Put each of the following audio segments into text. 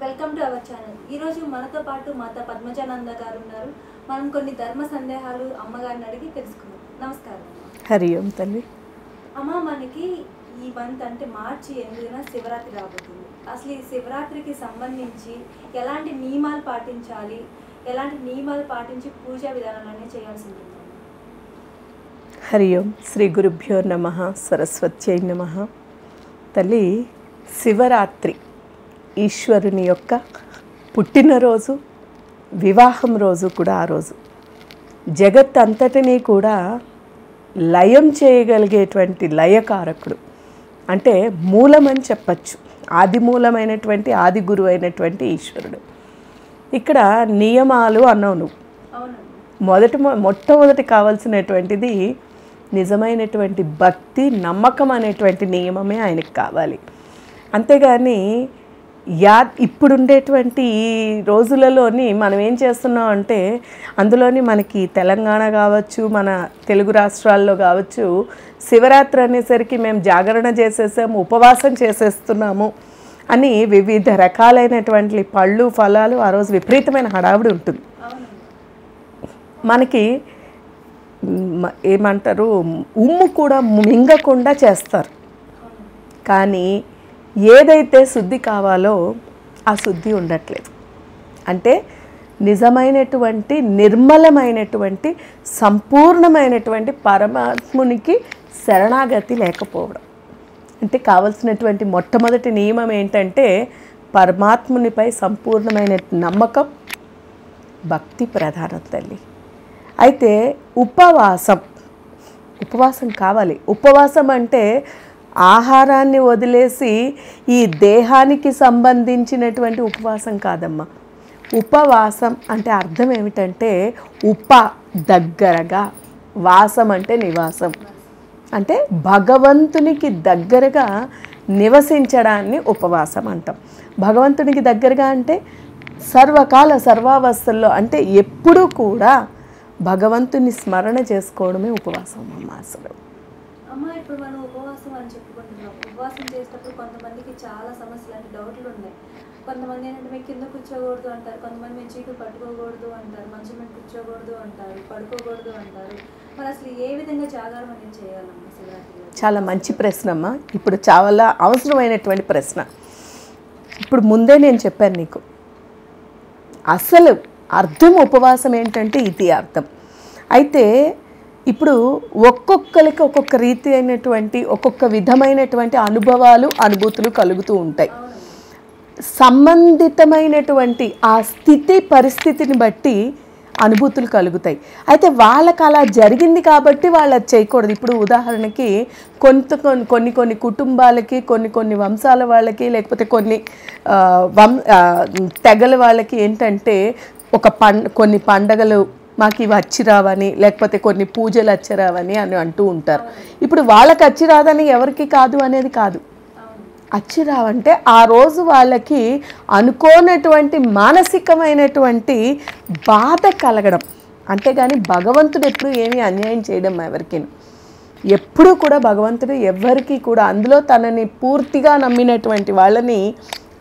Welcome to our channel. ఈరోజు మనతో పాటు మాతా పద్మజానంద గారు ఉన్నారు. మనం కొన్ని ధర్మ సందేహాలు అమ్మగారిని అడిగి తెలుసుకుందాం. నమస్కారం. హరి ఓం తల్లి. అమ్మ, మనకి ఈ మంత్ అంటే మార్చి 8న శివరాత్రి రాబోతుంది. అసలు ఈ శివరాత్రికి సంబంధించి ఎలాంటి నియమాలు పాటించాలి, ఎలాంటి నియమాలు పాటించి పూజా విధానాలన్నీ చేయాల్సి ఉంటుంది? హరి ఓం. శ్రీ గురుభ్యో నమః, సరస్వత్యై నమః. తల్లి, శివరాత్రి ఈశ్వరుని యొక్క పుట్టినరోజు, వివాహం రోజు కూడా ఆ రోజు. జగత్ అంతటినీ కూడా లయం చేయగలిగేటువంటి లయకారకుడు, అంటే మూలమని చెప్పచ్చు. ఆది మూలమైనటువంటి ఆది గురువు అయినటువంటి ఈశ్వరుడు. ఇక్కడ నియమాలు అన్నావు నువ్వు. మొట్టమొదటి కావాల్సినటువంటిది నిజమైనటువంటి భక్తి, నమ్మకం అనేటువంటి నియమమే ఆయనకు కావాలి. అంతేగాని ఇప్పుడుండేటువంటి ఈ రోజులలోని మనం ఏం చేస్తున్నాం అంటే, అందులోని మనకి తెలంగాణ కావచ్చు, మన తెలుగు రాష్ట్రాల్లో కావచ్చు, శివరాత్రి అనేసరికి మేము జాగరణ చేసేసాము, ఉపవాసం చేసేస్తున్నాము అని వివిధ రకాలైనటువంటి పళ్ళు ఫలాలు ఆ రోజు విపరీతమైన హడావుడి ఉంటుంది. మనకి ఏమంటారు, ఉమ్ము కూడా మింగకుండా చేస్తారు. కానీ ఏదైతే శుద్ధి కావాలో ఆ శుద్ధి ఉండట్లేదు. అంటే నిజమైనటువంటి నిర్మలమైనటువంటి సంపూర్ణమైనటువంటి పరమాత్మునికి శరణాగతి లేకపోవడం. అంటే కావలసినటువంటి మొట్టమొదటి నియమం ఏంటంటే పరమాత్మునిపై సంపూర్ణమైన నమ్మకం, భక్తి ప్రధానం తల్లి. అయితే ఉపవాసం కావాలి. ఉపవాసం అంటే ఆహారాన్ని వదిలేసి ఈ దేహానికి సంబంధించినటువంటి ఉపవాసం కాదమ్మా. ఉపవాసం అంటే అర్థం ఏమిటంటే దగ్గరగా, వాసం అంటే నివాసం, అంటే భగవంతునికి దగ్గరగా నివసించడాన్ని ఉపవాసం అంటాం. భగవంతునికి దగ్గరగా అంటే సర్వకాల సర్వావస్థల్లో, అంటే ఎప్పుడూ కూడా భగవంతుని స్మరణ చేసుకోవడమే ఉపవాసం అమ్మ. అసలు అమ్మ, ఇప్పుడు మనం ఉపవాసం అని చెప్పుకుంటున్నాం. ఉపవాసం చేసేటప్పుడు కొంతమందికి చాలా సమస్యలు అంటే డౌట్లు ఉన్నాయి. కొంతమంది ఏంటంటే మేము కింద కూర్చోకూడదు అంటారు, కొంతమంది మేము చీకులు పట్టుకోకూడదు అంటారు, మంచం మీద కూర్చోకూడదు అంటారు, పడుకోకూడదు అంటారు. మరి అసలు ఏ విధంగా జాగారం అనేది చేయాలమ్మా శివరాత్రి? చాలా మంచి ప్రశ్న అమ్మ. ఇప్పుడు చాలా అవసరమైనటువంటి ప్రశ్న. ఇప్పుడు ముందే నేను చెప్పాను నీకు, అసలు అర్థం ఉపవాసం ఏంటంటే ఇది అర్థం. అయితే ఇప్పుడు ఒక్కొక్కరికి ఒక్కొక్క రీతి అయినటువంటి, ఒక్కొక్క విధమైనటువంటి అనుభవాలు, అనుభూతులు కలుగుతూ ఉంటాయి. సంబంధితమైనటువంటి ఆ స్థితి పరిస్థితిని బట్టి అనుభూతులు కలుగుతాయి. అయితే వాళ్ళకి అలా జరిగింది కాబట్టి వాళ్ళు అది చేయకూడదు. ఇప్పుడు ఉదాహరణకి కొన్ని కుటుంబాలకి, కొన్ని వంశాల వాళ్ళకి, లేకపోతే కొన్ని తెగల వాళ్ళకి ఏంటంటే కొన్ని పండగలు మాకు ఇవి అచ్చిరావని, లేకపోతే కొన్ని పూజలు అచ్చిరావని అని అంటూ ఉంటారు. ఇప్పుడు వాళ్ళకి అచ్చిరాదని ఎవరికి కాదు అనేది కాదు. అచ్చిరావంటే ఆ రోజు వాళ్ళకి అనుకోనటువంటి మానసికమైనటువంటి బాధ కలగడం. అంతేగాని భగవంతుడు ఎప్పుడు ఏమీ అన్యాయం చేయడం ఎవరికి. ఎప్పుడూ కూడా భగవంతుడు ఎవరికి కూడా, అందులో తనని పూర్తిగా నమ్మినటువంటి వాళ్ళని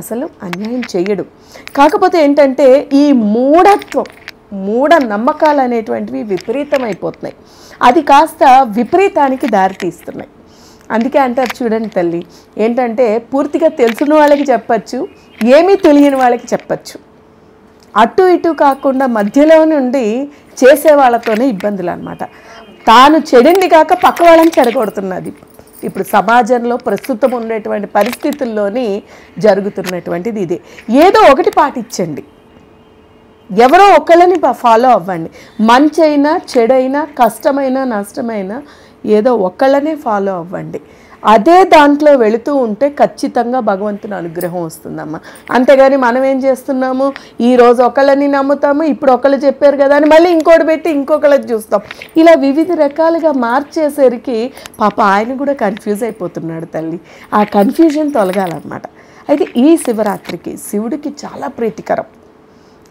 అసలు అన్యాయం చేయడు. కాకపోతే ఏంటంటే ఈ మూఢ నమ్మకాలు అనేటువంటివి విపరీతమైపోతున్నాయి. అది కాస్త విపరీతానికి దారితీస్తున్నాయి. అందుకే అంటారు చూడండి తల్లి, ఏంటంటే పూర్తిగా తెలిసిన వాళ్ళకి చెప్పచ్చు, ఏమీ తెలియని వాళ్ళకి చెప్పచ్చు. అటు ఇటు కాకుండా మధ్యలో నుండి చేసే వాళ్ళతోనే ఇబ్బందులు అన్నమాట. తాను చెడింది కాక పక్క వాళ్ళని చెడగొడుతున్నది ఇప్పుడు సమాజంలో ప్రస్తుతం ఉండేటువంటి పరిస్థితుల్లోని జరుగుతున్నటువంటిది ఇదే. ఏదో ఒకటి పాటించండి, ఎవరో ఒకళ్ళని ఫాలో అవ్వండి. మంచైనా చెడైనా, కష్టమైనా నష్టమైనా ఏదో ఒకళ్ళనే ఫాలో అవ్వండి. అదే దాంట్లో వెళుతూ ఉంటే ఖచ్చితంగా భగవంతుని అనుగ్రహం వస్తుందమ్మా. అంతేగాని మనం ఏం చేస్తున్నాము, ఈరోజు ఒకళ్ళని నమ్ముతాము, ఇప్పుడు ఒకళ్ళు చెప్పారు కదా అని మళ్ళీ ఇంకోటి పెట్టి ఇంకొకళ్ళని చూస్తాం. ఇలా వివిధ రకాలుగా మార్చేసరికి పాప ఆయన కూడా కన్ఫ్యూజ్ అయిపోతున్నాడు తల్లి. ఆ కన్ఫ్యూజన్ తొలగాలన్నమాట. అయితే ఈ శివరాత్రికి శివుడికి చాలా ప్రీతికరం.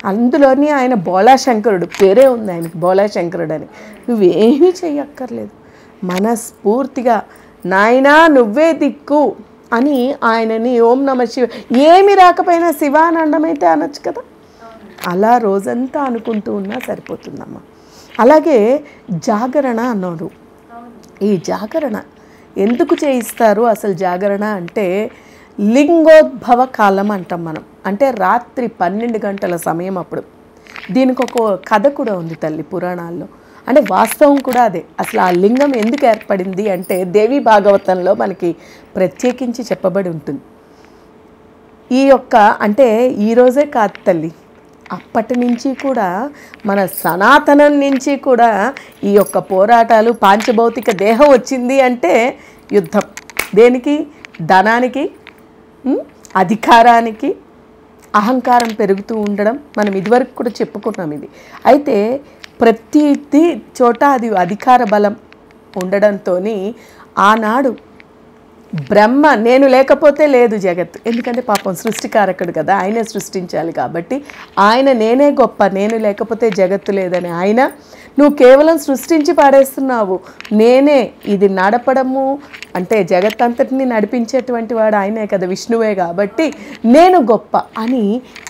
అందులోని ఆయన బోళాశంకరుడు, పేరే ఉంది ఆయనకి బోళాశంకరుడు అని. నువ్వేమీ చెయ్యక్కర్లేదు, మనస్ఫూర్తిగా నాయనా నువ్వే దిక్కు అని ఆయనని ఓం నమ శివ, ఏమి రాకపోయినా శివ అని అనడమైతే అనొచ్చు కదా. అలా రోజంతా అనుకుంటూ ఉన్నా సరిపోతుందమ్మా. అలాగే జాగరణ అన్నారు. ఈ జాగరణ ఎందుకు చేయిస్తారు అసలు? జాగరణ అంటే లింగోద్భవ కాలం అంటాం మనం. అంటే రాత్రి 12 గంటల సమయం అప్పుడు. దీనికి ఒక కథ కూడా ఉంది తల్లి పురాణాల్లో. అంటే వాస్తవం కూడా అదే. అసలు ఆ లింగం ఎందుకు ఏర్పడింది అంటే దేవి భాగవతంలో మనకి ప్రత్యేకించి చెప్పబడి ఉంటుంది. ఈ యొక్క అంటే ఈరోజే కాదు తల్లి, అప్పటి నుంచి కూడా మన సనాతనం నుంచి కూడా ఈ యొక్క పోరాటాలు, పాంచభౌతిక దేహం వచ్చింది అంటే యుద్ధం. దేనికి? ధనానికి, అధికారానికి, అహంకారం పెరుగుతూ ఉండడం. మనం ఇదివరకు కూడా చెప్పుకున్నాం ఇది. అయితే ప్రతి చోట అది అధికార బలం ఉండడంతో ఆనాడు బ్రహ్మ నేను లేకపోతే లేదు జగత్తు. ఎందుకంటే పాపం సృష్టికారకుడు కదా, ఆయనే సృష్టించాలి కాబట్టి ఆయన నేనే గొప్ప, నేను లేకపోతే జగత్తు లేదని ఆయన, నువ్వు కేవలం సృష్టించి పాడేస్తున్నావు, నేనే ఇది నడపడము అంటే జగత్తంతటిని నడిపించేటువంటి వాడు ఆయనే కదా, విష్ణువే, కాబట్టి నేను గొప్ప అని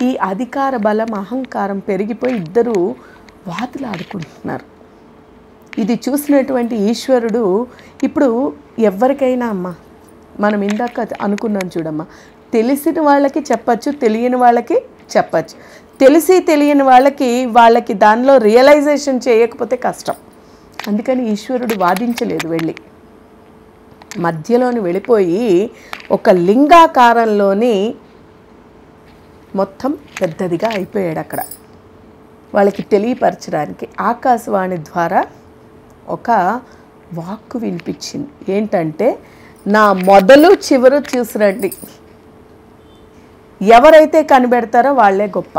ఈ అధికార బలం అహంకారం పెరిగిపోయి ఇద్దరు వాదులాడుకుంటున్నారు. ఇది చూసినటువంటి ఈశ్వరుడు ఇప్పుడు ఎవరికైనా అమ్మ, మనం ఇందాక అనుకున్నాం చూడమ్మా, తెలిసిన వాళ్ళకి చెప్పచ్చు, తెలియని వాళ్ళకి చెప్పచ్చు. తెలిసి తెలియని వాళ్ళకి దానిలో రియలైజేషన్ చేయకపోతే కష్టం. అందుకని ఈశ్వరుడు వాదించలేదు, వెళ్ళి మధ్యలోని వెళ్ళిపోయి ఒక లింగాకారంలోని మొత్తం పెద్దదిగా అయిపోయాడు. అక్కడ వాళ్ళకి తెలియపరచడానికి ఆకాశవాణి ద్వారా ఒక వాక్కు వినిపించింది. ఏంటంటే, నా మొదలు చివరు చూసిరండి, ఎవరైతే కనిపెడతారో వాళ్ళే గొప్ప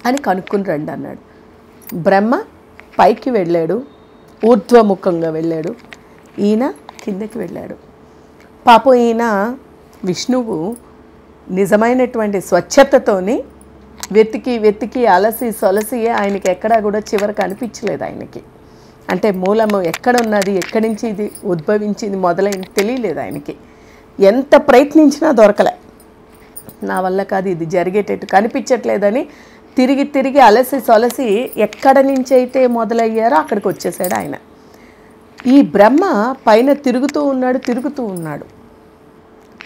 అని కనుక్కుని రండి అన్నాడు. బ్రహ్మ పైకి వెళ్ళాడు, ఊర్ధ్వముఖంగా వెళ్ళాడు, ఈయన కిందకి వెళ్ళాడు. పాపం ఈయన విష్ణువు నిజమైనటువంటి స్వచ్ఛతతోని వెతికి అలసి సొలసి ఆయనకి ఎక్కడా కూడా చివరికి అనిపించలేదు. ఆయనకి అంటే మూలము ఎక్కడ ఉన్నది, ఎక్కడి నుంచి ఇది ఉద్భవించింది మొదలైంది తెలియలేదు ఆయనకి. ఎంత ప్రయత్నించినా దొరకలే. నా వల్ల కాదు, ఇది జరిగేటట్టు కనిపించట్లేదని తిరిగి అలసి సొలసి ఎక్కడ నుంచి అయితే మొదలయ్యారో అక్కడికి వచ్చేసాడు ఆయన. ఈ బ్రహ్మ పైన తిరుగుతూ ఉన్నాడు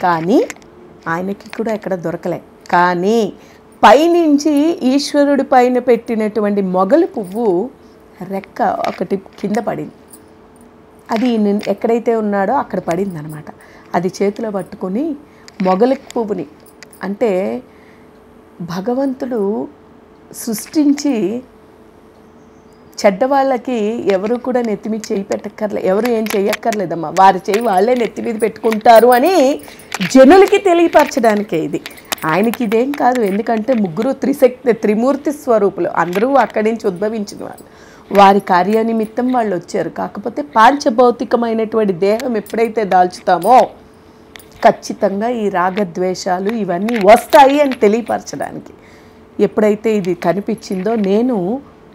కానీ ఆయనకి కూడా ఎక్కడ దొరకలే. కానీ పైనుంచి ఈశ్వరుడి పైన పెట్టినటువంటి మొగలి పువ్వు రెక్క ఒకటి కింద పడింది. అది ఎక్కడైతే ఉన్నాడో అక్కడ పడింది అనమాట. అది చేతిలో పట్టుకొని మొగలి పువ్వుని, అంటే భగవంతుడు సృష్టించి చెడ్డవాళ్ళకి ఎవరు కూడా నెత్తిమీద చేయి పెట్టక్కర్లేదు, ఎవరు ఏం చెయ్యక్కర్లేదమ్మా, వారి చేయి వాళ్ళే నెత్తిమీద పెట్టుకుంటారు అని జనులకి తెలియపరచడానికే ఇది. ఆయనకి ఇదేం కాదు, ఎందుకంటే ముగ్గురు త్రిమూర్తి స్వరూపులు, అందరూ అక్కడి నుంచి ఉద్భవించిన వాళ్ళు, వారి కార్యనిమిత్తం వాళ్ళు వచ్చారు. కాకపోతే పాంచభౌతికమైనటువంటి దేహం ఎప్పుడైతే దాల్చుతామో ఖచ్చితంగా ఈ రాగద్వేషాలు ఇవన్నీ వస్తాయి అని తెలియపరచడానికి. ఎప్పుడైతే ఇది కనిపించిందో, నేను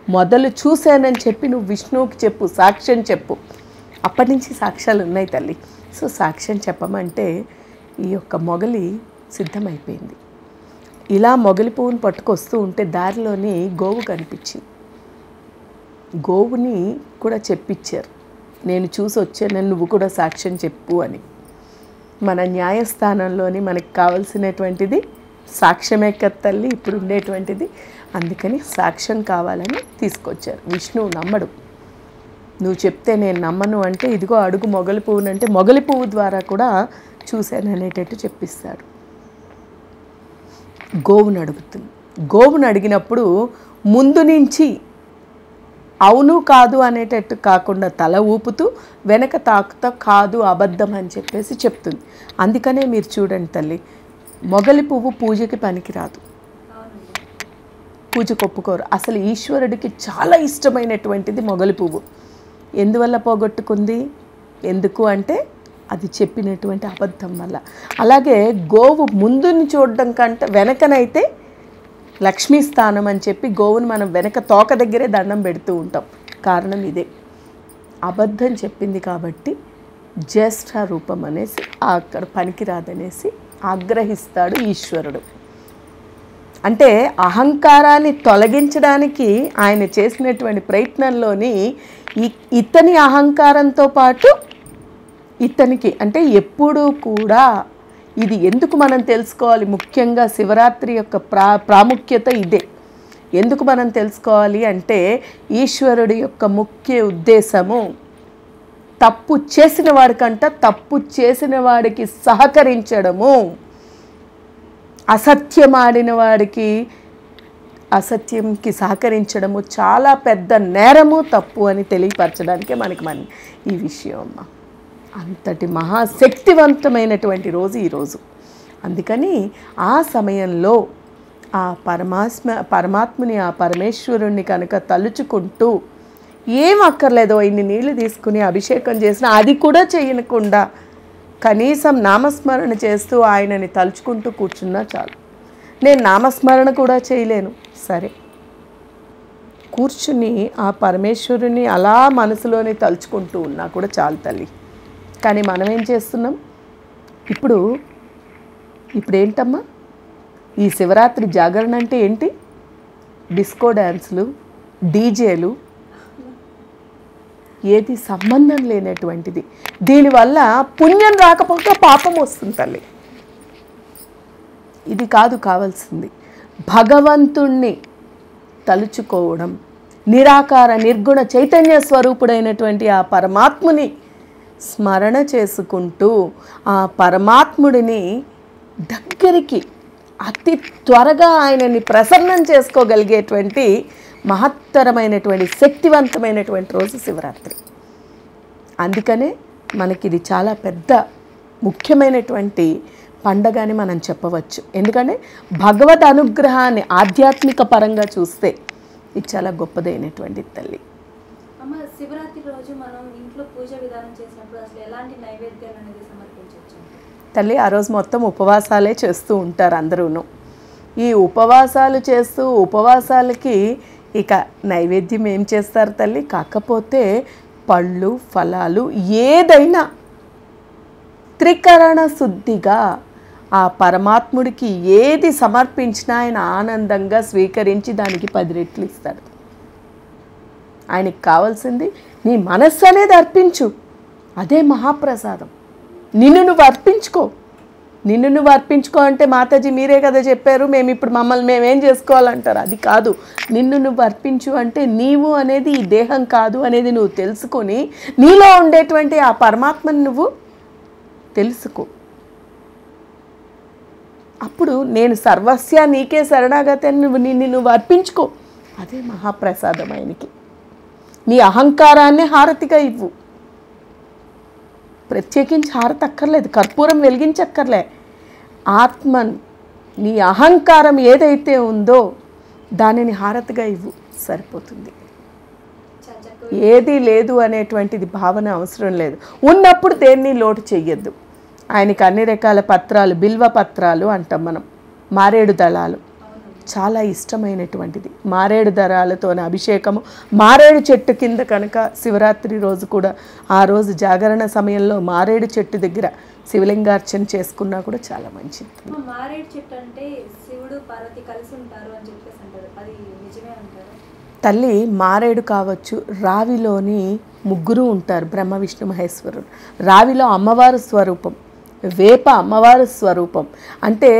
మొదలు చూశానని చెప్పి నువ్వు విష్ణువుకి చెప్పు, సాక్ష్యం చెప్పు. అప్పటి నుంచి సాక్ష్యాలు ఉన్నాయి తల్లి. సో సాక్ష్యం చెప్పమంటే ఈ యొక్క మొగలి సిద్ధమైపోయింది. ఇలా మొగలి పువ్వుని పట్టుకొస్తూ ఉంటే దారిలోని గోవు కనిపించింది. గోవుని కూడా చెప్పించారు, నేను చూసి వచ్చానని నువ్వు కూడా సాక్ష్యం చెప్పు అని. మన న్యాయస్థానంలోని మనకి కావాల్సినటువంటిది సాక్ష్యమే కదా తల్లి ఇప్పుడు ఉండేటువంటిది. అందుకని సాక్ష్యం కావాలని తీసుకొచ్చారు. విష్ణువు నమ్మడు, నువ్వు చెప్తే నేను నమ్మను అంటే ఇదిగో అడుగు మొగలి పువ్వునంటే మొగలి పువ్వు ద్వారా కూడా చూశాను అనేటట్టు చెప్పిస్తాడు. గోవును అడుగుతుంది. గోవును అడిగినప్పుడు ముందు నుంచి అవును కాదు అనేటట్టు కాకుండా తల ఊపుతూ వెనక తాకుతా కాదు అబద్ధం అని చెప్పేసి చెప్తుంది. అందుకనే మీరు చూడండి తల్లి, మొగలి పువ్వు పూజకి పనికిరాదు, పూజకు ఒప్పుకోరు. అసలు ఈశ్వరుడికి చాలా ఇష్టమైనటువంటిది మొగలి పువ్వు. ఎందువల్ల పోగొట్టుకుంది? ఎందుకు అంటే అది చెప్పినటువంటి అబద్ధం వల్ల. అలాగే గోవు ముందుని చూడడం కంటే వెనకనైతే లక్ష్మీ స్థానం అని చెప్పి గోవుని మనం వెనక తోక దగ్గరే దండం పెడుతూ ఉంటాం. కారణం ఇదే, అబద్ధం చెప్పింది కాబట్టి జ్యేష్ఠ రూపం అనేసి అక్కడ పనికిరాదనేసి ఆగ్రహిస్తాడు ఈశ్వరుడు. అంటే అహంకారాన్ని తొలగించడానికి ఆయన చేసినటువంటి ప్రయత్నంలోని ఇతని అహంకారంతో పాటు ఇతనికి అంటే ఎప్పుడూ కూడా ఇది ఎందుకు మనం తెలుసుకోవాలి, ముఖ్యంగా శివరాత్రి యొక్క ప్రాముఖ్యత ఇదే. ఎందుకు మనం తెలుసుకోవాలి అంటే ఈశ్వరుడి యొక్క ముఖ్య ఉద్దేశము తప్పు చేసిన వాడికంట తప్పు చేసిన వాడికి సహకరించడము, అసత్యమాడిన వాడికి అసత్యంకి సహకరించడము చాలా పెద్ద నేరము, తప్పు అని తెలియపరచడానికే మనకి ఈ విషయం అమ్మ. అంతటి మహాశక్తివంతమైనటువంటి రోజు ఈరోజు. అందుకని ఆ సమయంలో ఆ పరమాత్ముని ఆ పరమేశ్వరుణ్ణి కనుక తలుచుకుంటూ ఏం అక్కర్లేదో ఇన్ని నీళ్లు తీసుకుని అభిషేకం చేసినా అది కూడా చేయకుండా కనీసం నామస్మరణ చేస్తూ ఆయనని తలుచుకుంటూ కూర్చున్నా చాలు. నేను నామస్మరణ కూడా చేయలేను, సరే కూర్చుని ఆ పరమేశ్వరుని అలా మనసులోనే తలుచుకుంటూ ఉన్నా కూడా చాలు తల్లి. కానీ మనం ఏం చేస్తున్నాం ఇప్పుడు ఏంటమ్మా, ఈ శివరాత్రి జాగరణ అంటే ఏంటి? డిస్కో డ్యాన్సులు, డీజేలు, ఏది సంబంధం లేనటువంటిది. దీనివల్ల పుణ్యం రాకపోతే పాపం వస్తుంది తల్లి. ఇది కాదు కావాల్సింది, భగవంతుణ్ణి తలుచుకోవడం, నిరాకార నిర్గుణ చైతన్య స్వరూపుడైనటువంటి ఆ పరమాత్ముని స్మరణ చేసుకుంటూ ఆ పరమాత్ముడిని దగ్గరికి అతి త్వరగా ఆయనని ప్రసన్నం చేసుకోగలిగేటువంటి మహత్తరమైనటువంటి శక్తివంతమైనటువంటి రోజు శివరాత్రి. అందుకనే మనకి ఇది చాలా పెద్ద ముఖ్యమైనటువంటి పండగ అని మనం చెప్పవచ్చు. ఎందుకంటే భగవద్ అనుగ్రహాన్ని ఆధ్యాత్మిక పరంగా చూస్తే ఇది చాలా గొప్పదైనటువంటి తల్లి. అమ్మ, శివరాత్రి రోజు మనం ఇంట్లో పూజ విధానం చేసినప్పుడు అసలు ఎలాంటి నైవేద్యాలు అనేది సమర్పించవచ్చు తల్లి? ఆ రోజు మొత్తం ఉపవాసాలే చేస్తూ ఉంటారు అందరూను. ఈ ఉపవాసాలు చేస్తూ ఉపవాసాలకి ఇక నైవేద్యం ఏం చేస్తారు తల్లి? కాకపోతే పళ్ళు, ఫలాలు ఏదైనా త్రికరణ శుద్ధిగా ఆ పరమాత్ముడికి ఏది సమర్పించినా ఆయన ఆనందంగా స్వీకరించి దానికి 10 రెట్లు ఇస్తాడు. ఆయనకి కావాల్సింది నీ మనస్సు అనేది అర్పించు, అదే మహాప్రసాదం. నిన్ను నువ్వు అర్పించుకో. నిన్ను నువ్వు అర్పించుకో అంటే మాతాజీ మీరే కదా చెప్పారు, మేము ఇప్పుడు మేమేం చేసుకోవాలంటారు. అది కాదు. నిన్ను నువ్వు అర్పించు అంటే నీవు అనేది ఈ దేహం కాదు అనేది నువ్వు తెలుసుకొని నీలో ఉండేటువంటి ఆ పరమాత్మని నువ్వు తెలుసుకో. అప్పుడు నేను సర్వస్య నీకే శరణాగతి అని నిన్ను అర్పించుకో, అదే మహాప్రసాదం ఆయనకి. నీ అహంకారాన్ని హారతిగా ఇవ్వు. ప్రత్యేకించి హారతి అక్కర్లేదు, కర్పూరం వెలిగించక్కర్లే. ఆత్మను నీ అహంకారం ఏదైతే ఉందో దానిని హారతిగా ఇవ్వు, సరిపోతుంది. ఏది లేదు అనేటువంటిది భావన అవసరం లేదు. ఉన్నప్పుడు దేన్ని లోటు చెయ్యొద్దు. ఆయనకి అన్ని రకాల పత్రాలు, బిల్వ పత్రాలు అంటాం మనం, మారేడు దళాలు చాలా ఇష్టమైనటువంటిది. మారేడు దళాలతో అభిషేకము, మారేడు చెట్టు కింద కనుక శివరాత్రి రోజు కూడా ఆ రోజు జాగరణ సమయంలో మారేడు చెట్టు దగ్గర శివలింగార్చన చేసుకున్నా కూడా చాలా మంచిది. మారేడు చెట్టు అంటే శివుడు పార్వతి కలిసి ఉంటారు అని చెప్పేసి అంటారు, అది నిజమే అంటారు తల్లి? మారేడు కావచ్చు, రావిలోని 3 ఉంటారు, బ్రహ్మ విష్ణు మహేశ్వరుడు. రావిలో అమ్మవారు స్వరూపం, వేప అమ్మవారు స్వరూపం. అంటే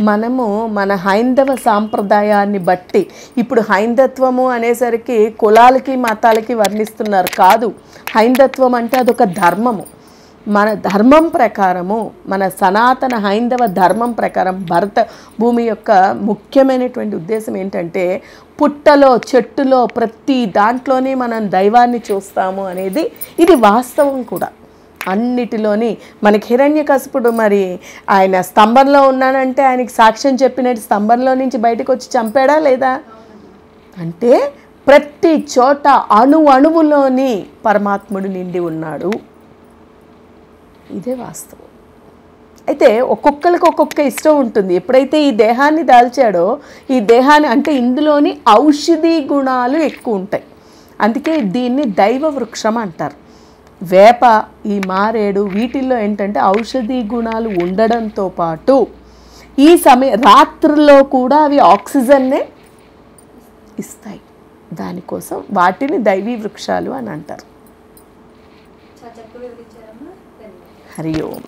మనము మన హైందవ సాంప్రదాయాన్ని బట్టి ఇప్పుడు హైందత్వము అనేసరికి కులాలకి మతాలకి వర్ణిస్తున్నారు. కాదు, హైందత్వం అంటే అదొక ధర్మము. మన ధర్మం ప్రకారము, మన సనాతన హైందవ ధర్మం ప్రకారం భరత భూమి యొక్క ముఖ్యమైనటువంటి ఉద్దేశం ఏంటంటే పుట్టలో, చెట్టులో, ప్రతి దాంట్లోనే మనం దైవాన్ని చూస్తాము అనేది ఇది వాస్తవం కూడా. అన్నిటిలోని మనకి హిరణ్యకశిపుడు మరి ఆయన స్తంభంలో ఉన్నానంటే ఆయనకి సాక్ష్యం చెప్పినట్టు స్తంభంలో నుంచి బయటకు వచ్చి చంపాడా లేదా? అంటే ప్రతి చోట అణువులోని పరమాత్ముడు నిండి ఉన్నాడు. ఇదే వాస్తవం. అయితే ఒక్కొక్కరికి ఒక్కొక్క ఇష్టం ఉంటుంది. ఎప్పుడైతే ఈ దేహాన్ని దాల్చాడో, ఈ దేహాన్ని అంటే ఇందులోని ఔషధీ గుణాలు ఎక్కువ ఉంటాయి. అందుకే దీన్ని దైవ వృక్షం అంటారు. వేప, ఈ మారేడు వీటిల్లో ఏంటంటే ఔషధీ గుణాలు ఉండడంతో పాటు ఈ రాత్రుల్లో కూడా అవి ఆక్సిజన్నే ఇస్తాయి. దానికోసం వాటిని దైవీ వృక్షాలు అని అంటారు. చాలా చక్కగా వివరించారమ్మా. హరి ఓం.